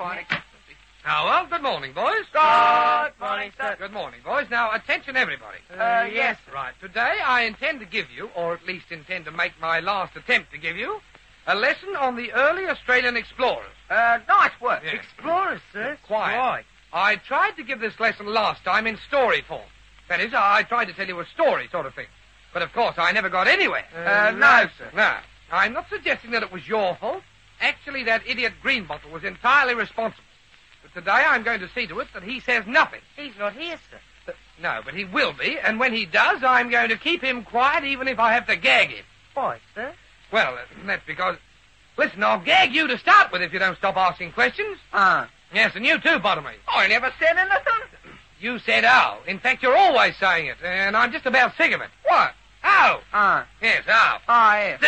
fine acceptance. Now, well, good morning, boys. Good morning, sir. Good morning, boys. Now, attention, everybody. Yes, sir. Right. Today, I intend to give you, or at least intend to make my last attempt to give you, a lesson on the early Australian explorers. Nice work. Yeah. Explorers, sir. Quiet. Right. I tried to give this lesson last time in story form. That is, I tried to tell you a story sort of thing. But, of course, I never got anywhere. No, sir. No. I'm not suggesting that it was your fault. Actually, that idiot Greenbottle was entirely responsible. But today I'm going to see to it that he says nothing. He's not here, sir. No, but he will be, and when he does, I'm going to keep him quiet even if I have to gag him. Why, sir? Well, that's because... Listen, I'll gag you to start with if you don't stop asking questions. Yes, and you too, Bottomley. I never said anything. You said oh. In fact, you're always saying it, and I'm just about sick of it. What? Oh. Yes, oh. Yes.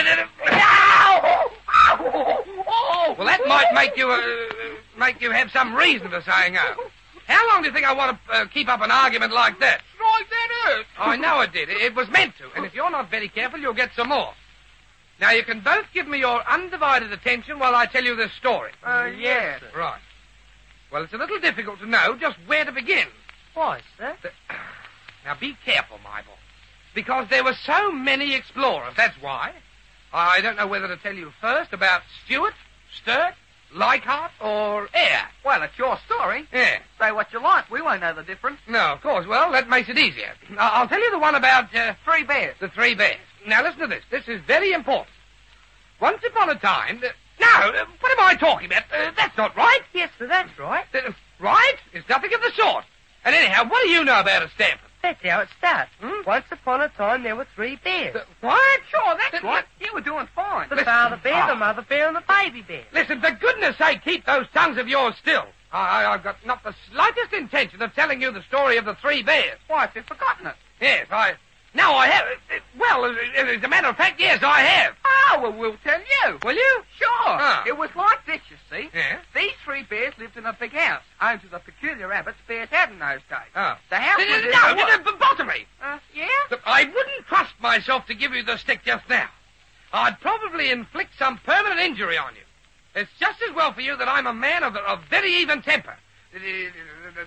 Well, that might make you have some reason for saying oh. How long do you think I want to keep up an argument like that? Like that is. I know it did. It was meant to, and if you're not very careful, you'll get some more. Now, you can both give me your undivided attention while I tell you this story. Yes, sir. Right. Well, it's a little difficult to know just where to begin. Why, sir? Now, be careful, my boy. Because there were so many explorers, that's why. I don't know whether to tell you first about Stewart, Sturt, Leichhardt, or Eyre. Well, it's your story. Yeah. Say what you like. We won't know the difference. No, of course. Well, that makes it easier. I'll tell you the one about... Three bears. The three bears. Now, listen to this. This is very important. Once upon a time... No, what am I talking about? That's not right. Yes, sir, that's right. Right? It's nothing of the sort. And anyhow, what do you know about it, Stanford? That's how it starts. Hmm? Once upon a time, there were three bears. What? Sure, that's right. You were doing fine. The father bear, the mother bear, and the baby bear. Listen, for goodness sake, keep those tongues of yours still. I've got not the slightest intention of telling you the story of the three bears. Why, if you've forgotten it? Yes, No, I have. Well, as a matter of fact, yes, I have. Oh, well, we'll tell you. Will you? Sure. It was like this, you see. Yeah? These three bears lived in a big house, owned to the peculiar habits bears had in those days. Oh. The house was in the woods. No, Bottomley. Yeah? Look, I wouldn't trust myself to give you the stick just now. I'd probably inflict some permanent injury on you. It's just as well for you that I'm a man of very even temper.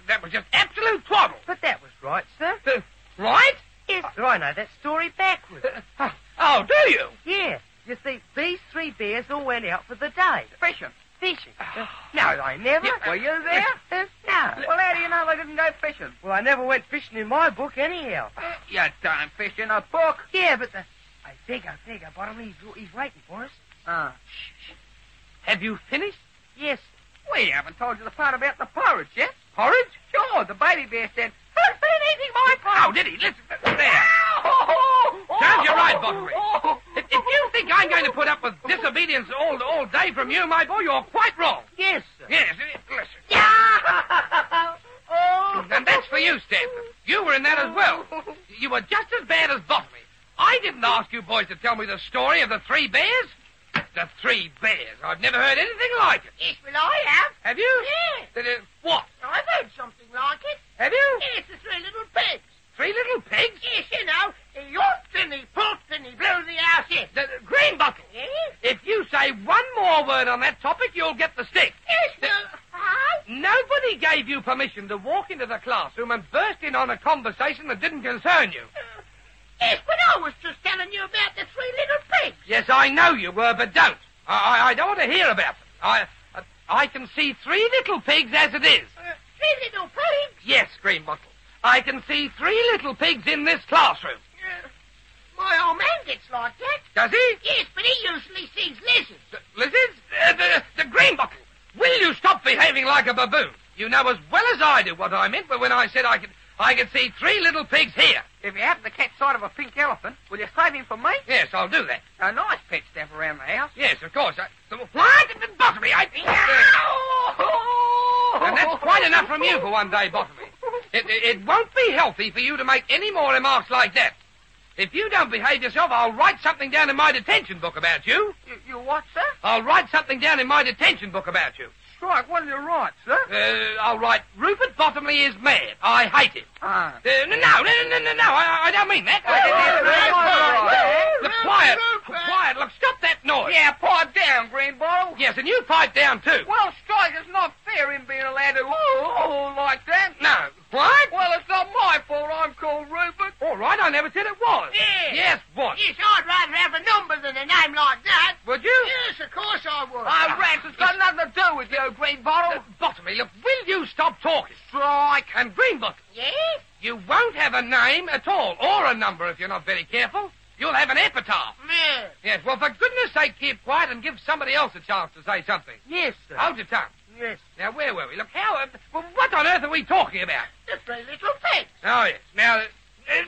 That was just absolute twaddle. But that was right, sir. Right? Yes, sir, I know that story backwards. Oh, do you? Yeah. You see, these three bears all went out for the day. Fishing. Fishing. No, they never. Yeah. Were you there? No. Well, how do you know they didn't go fishing? Well, I never went fishing in my book anyhow. You don't fish in a book. Yeah, but Hey, there you go, Bottomley. He's waiting for us. Shh. Have you finished? Yes. We haven't told you the part about the porridge yet. Porridge? Sure, the baby bear said, "Who's been eating my porridge?" Oh, did he? Listen, there. Sounds you're right, Bottomley. If you think I'm going to put up with disobedience all day from you, my boy, you're quite wrong. Yes, sir. Yes, listen. And that's for you, Stanford. You were in that as well. You were just as bad as Bottomley. I didn't ask you boys to tell me the story of the three bears. The three bears. I've never heard anything like it. Yes, well, I have. Have you? Yes. What? I've heard something like it. Have you? Yes, the three little pigs. Three little pigs? Yes, you know, he yawned and he pooped and he blew the house in. The Greenbottle. Yes? If you say one more word on that topic, you'll get the stick. Yes, well, Nobody gave you permission to walk into the classroom and burst in on a conversation that didn't concern you. Yes, but I was just telling you about the three little pigs. Yes, I know you were, but don't. I don't want to hear about them. I can see three little pigs as it is. Three little pigs? Yes, Greenbottle. I can see three little pigs in this classroom. My old man gets like that. Does he? Yes, but he usually sees lizards. Lizards? The Greenbottle. Will you stop behaving like a baboon? You know as well as I do what I meant when I said I could see three little pigs here. If you happen to catch sight of a pink elephant, will you save him for me? Yes, I'll do that. A nice pet stuff around the house. Yes, of course. What? Bottomley, And that's quite enough from you for one day, Bottomley. It won't be healthy for you to make any more remarks like that. If you don't behave yourself, I'll write something down in my detention book about you. You what, sir? I'll write something down in my detention book about you. Strike, what did you write, sir? I'll write, Rupert Bottomley is mad. I hate him. No, I don't mean that. Quiet, look, stop that noise. Yeah, pipe down, Greenbottle. Yes, and you pipe down, too. Well, Strike, it's not fair. I never said it was. Yes. Yes, what? Yes, I'd rather have a number than a name like that. Would you? Yes, of course I would. Oh, Rats, it's got nothing to do with you, Green Bottle. Bottomley, look, will you stop talking? Strike. And Greenbottle, Yes? you won't have a name at all, or a number if you're not very careful. You'll have an epitaph. Yes. Yes, well, for goodness sake, keep quiet and give somebody else a chance to say something. Yes, sir. Hold your tongue. Yes. Now, where were we? Look, well, what on earth are we talking about? The three little pigs. Oh, yes. Now,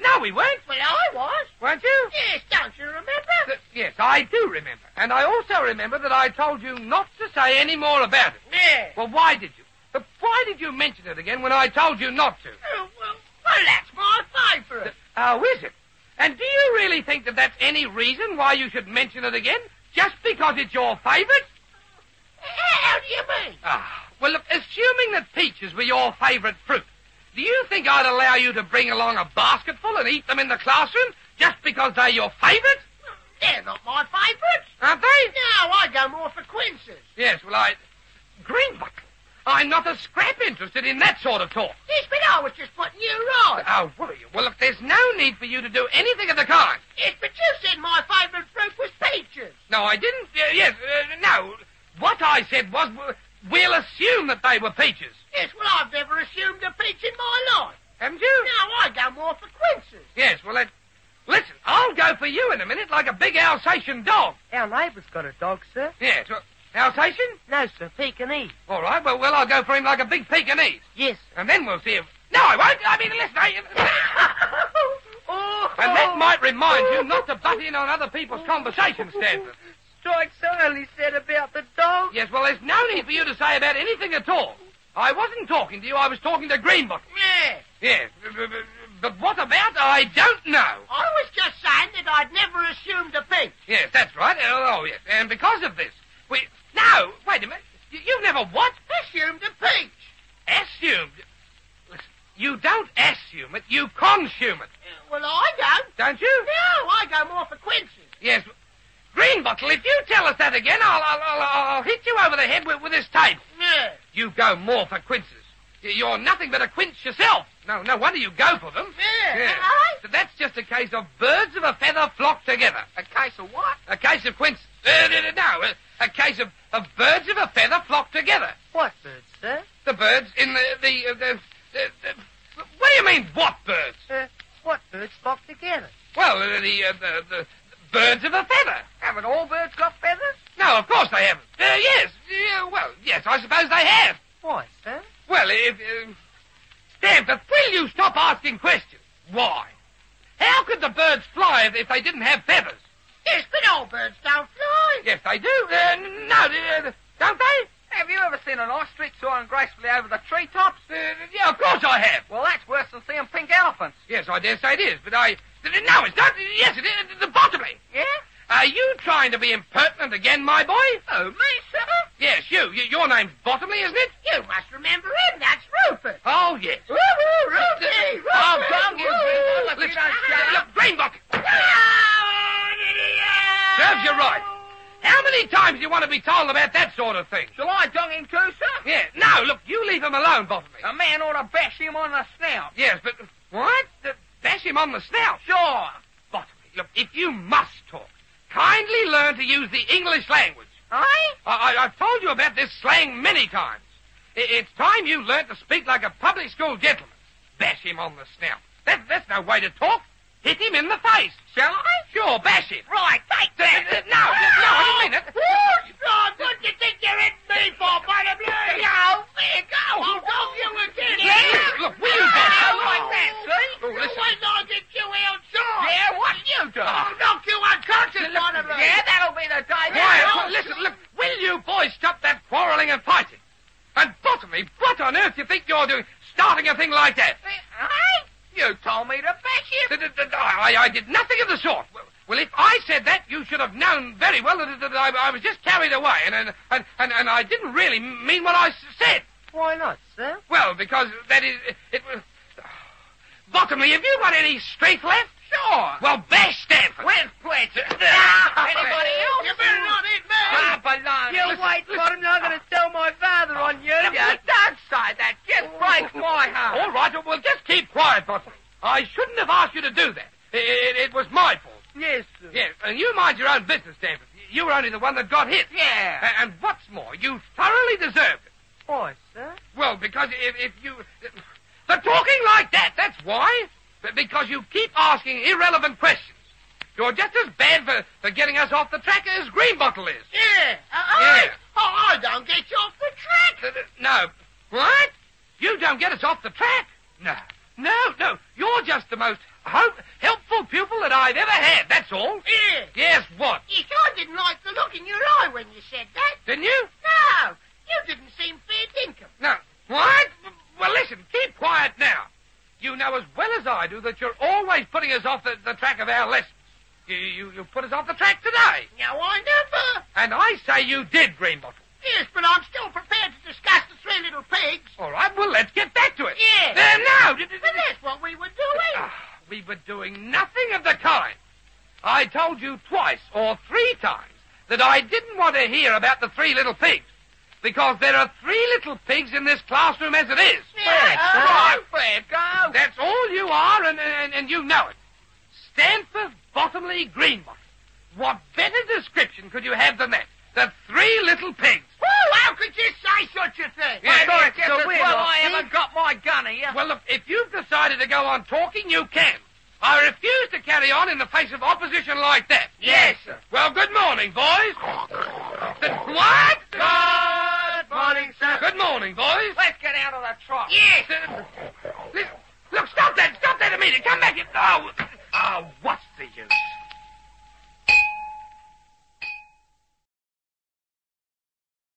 no, we weren't. Well, I was. Weren't you? Yes, don't you remember? Yes, I do remember. And I also remember that I told you not to say any more about it. Yes. Well, why did you? But why did you mention it again when I told you not to? Well, that's my favourite. Oh, is it? And do you really think that that's any reason why you should mention it again? Just because it's your favourite? How do you mean? Well, look, assuming that peaches were your favourite fruit, do you think I'd allow you to bring along a basketful and eat them in the classroom just because they're your favourite? They're not my favourites. Aren't they? No, I go more for quinces. Yes, well, Greenbottle, I'm not a scrap interested in that sort of talk. Yes, but I was just putting you right. Oh, were you? Well, look, there's no need for you to do anything of the kind. Yes, but you said my favourite fruit was peaches. No, I didn't. No. What I said was, we'll assume that they were peaches. Yes, well, I've never assumed a peach in my life. Haven't you? No, I go more for quinces. Yes, well, listen, I'll go for you in a minute like a big Alsatian dog. Our neighbour's got a dog, sir. Yes, well, Alsatian? No, sir, Pekingese. All right, well, I'll go for him like a big Pekingese. Yes. And then we'll see if... No, I won't. I mean, listen, And that might remind you not to butt in on other people's conversations, Stanford. Strike, sir, only said about the dog. Yes, well, there's no need for you to say about anything at all. I wasn't talking to you, I was talking to Greenbottle. Yes. Yes, but what about? I don't know. I was just saying that I'd never assumed a peach. Yes, that's right. Oh, yes. And because of this, No, wait a minute. You've never what? Assumed a peach. Assumed? Listen, you don't assume it, you consume it. Well, I don't. Don't you? No, I go more for quinces. Yes. Greenbottle, if you tell us that again, I'll hit you over the head with this table. Yes. You go more for quinces. You're nothing but a quince yourself. No wonder you go for them. Yes. So that's just a case of birds of a feather flock together. A case of what? A case of quinces. A case of birds of a feather flock together. What birds, sir? The birds in the what do you mean, what birds? What birds flock together? Well, the birds of a feather. Haven't all birds got feathers? No, of course they haven't. Yes. Yes, I suppose they have. Why, sir? Well, if... Stanford, will you stop asking questions? Why? How could the birds fly if they didn't have feathers? Yes, but all birds don't fly. Yes, they do. No, don't they? Have you ever seen an ostrich soaring gracefully over the treetops? Yeah, of course I have. Well, that's worse than seeing pink elephants. Yes, I dare say it is, but No, it's not. Yes, it is. The bottomly. Yeah? Are you trying to be impertinent again, my boy? Oh, me, sir? Yes, you. Your name's Bottomley, isn't it? You must remember him. That's Rupert. Oh, yes. Woo-hoo, Rupert! Oh, come here, Greenbottle. Look, you don't shut Look, Greenbottle. Serves you right. How many times do you want to be told about that sort of thing? Shall I dong him too, sir? Yeah. No, look, you leave him alone, Bottomley. A man ought to bash him on the snout. Yes, but... What? Bash him on the snout? Sure. Bottomley, look, if you must talk, kindly learn to use the English language. I've told you about this slang many times. It's time you learned to speak like a public school gentleman. Bash him on the snout. That's no way to talk. Hit him in the face. Shall I? Sure, bash him. Right, take that. No, I didn't mean it. Son, what do you think you're hitting me for, Butterblue? No, there go. I'll dog you again. Look, will you bash him? Like that, see? Oh, listen. Wait till I get you outside. Yeah, what you do? I'll knock you unconscious, Butterblue. Yeah, that'll be the day. Quiet. Listen, look, will you boys stop that quarrelling and fighting? And Bottomley, what on earth do you think you're doing, starting a thing like that? You told me to bash him. I did nothing of the sort. Well, if I said that, you should have known very well that I was just carried away, and I didn't really mean what I said. Why not, sir? Well, because it was... Bottomley, have you got any strength left? Sure. Well, bash Stanford. Where's Fletcher? Anybody else? You better not hit me. Stop alone. You wait, Bottom. I'm going to tell my father on you. You don't say that. Just breaks my heart. All right, well, just keep quiet, Bottomley. I shouldn't have asked you to do that. you mind your own business, Stanford. You were only the one that got hit. Yeah. And what's more, you thoroughly deserved it. Why, sir? Well, because if you... For talking like that, that's why. Because you keep asking irrelevant questions. You're just as bad for getting us off the track as Greenbottle is. Yeah. I don't get you off the track. No. What? You don't get us off the track? No. You're just the most helpful pupil that I've ever had, that's all. Yeah. Yes, what? Yes, I didn't like the look in your eye when you said that. Didn't you? No, you didn't seem fair dinkum. No. What? Well, listen, keep quiet now. You know as well as I do that you're always putting us off the track of our lessons. You put us off the track today. No, I never. And I say you did, Greenbottle. Yes, but I'm still prepared to discuss the three little pigs. All right, well, let's get back to it. Yeah. No. But that's what we were doing. We were doing nothing of the kind. I told you twice or three times that I didn't want to hear about the three little pigs. Because there are three little pigs in this classroom as it is. Yeah. Fair go. That's all you are, and you know it. Stanford Bottomley Greenbottle. What better description could you have than that? The three little pigs. Woo, how could you say such a thing? Yeah, Well, it's it's just a as well I haven't got my gun here. Well, look, if you've decided to go on talking, you can. I refuse to carry on in the face of opposition like that. Yes, sir. Well, good morning, boys. What? Good morning, sir. Good morning, boys. Let's get out of the trot. Yes.